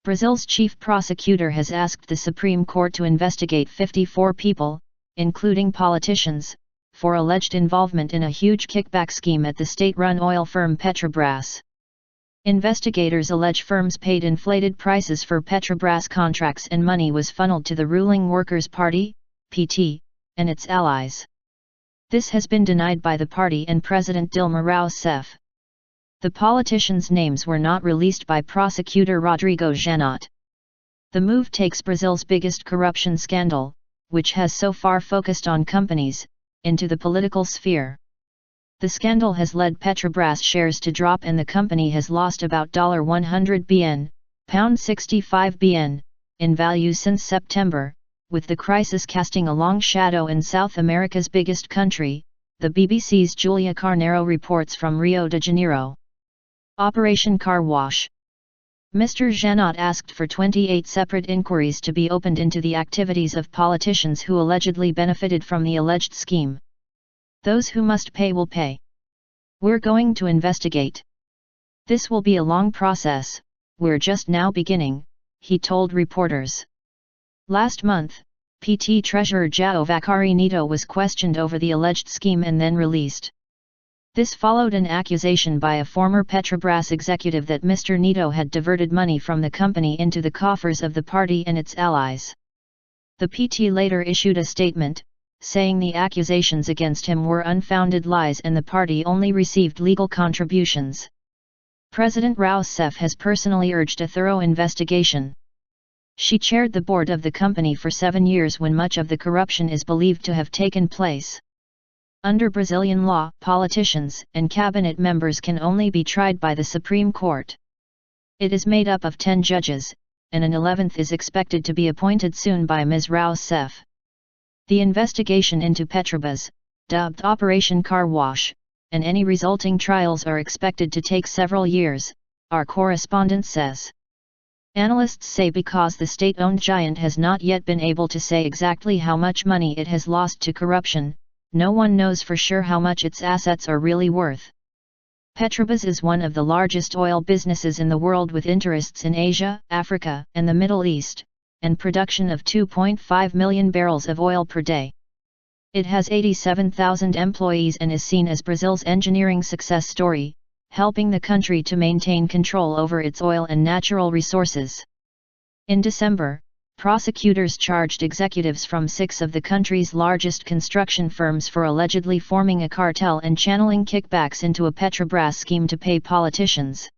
Brazil's chief prosecutor has asked the Supreme Court to investigate 54 people, including politicians, for alleged involvement in a huge kickback scheme at the state-run oil firm Petrobras. Investigators allege firms paid inflated prices for Petrobras contracts and money was funneled to the ruling Workers' Party, PT, and its allies. This has been denied by the party and President Dilma Rousseff. The politicians' names were not released by prosecutor Rodrigo Janot. The move takes Brazil's biggest corruption scandal, which has so far focused on companies, into the political sphere. The scandal has led Petrobras shares to drop and the company has lost about $100 billion, £65 billion, in value since September, with the crisis casting a long shadow in South America's biggest country, the BBC's Julia Carneiro reports from Rio de Janeiro. Operation Car Wash. Mr. Janot asked for 28 separate inquiries to be opened into the activities of politicians who allegedly benefited from the alleged scheme. Those who must pay will pay. We're going to investigate. This will be a long process, we're just now beginning, he told reporters. Last month, PT Treasurer João Carneiro was questioned over the alleged scheme and then released. This followed an accusation by a former Petrobras executive that Mr. Nito had diverted money from the company into the coffers of the party and its allies. The PT later issued a statement, saying the accusations against him were unfounded lies and the party only received legal contributions. President Rousseff has personally urged a thorough investigation. She chaired the board of the company for 7 years when much of the corruption is believed to have taken place. Under Brazilian law, politicians and cabinet members can only be tried by the Supreme Court. It is made up of 10 judges, and an 11th is expected to be appointed soon by Ms. Rousseff. The investigation into Petrobras, dubbed Operation Car Wash, and any resulting trials are expected to take several years, our correspondent says. Analysts say because the state-owned giant has not yet been able to say exactly how much money it has lost to corruption, no one knows for sure how much its assets are really worth. Petrobras is one of the largest oil businesses in the world with interests in Asia, Africa, and the Middle East, and production of 2.5 million barrels of oil per day. It has 87,000 employees and is seen as Brazil's engineering success story, helping the country to maintain control over its oil and natural resources. In December, prosecutors charged executives from 6 of the country's largest construction firms for allegedly forming a cartel and channeling kickbacks into a Petrobras scheme to pay politicians.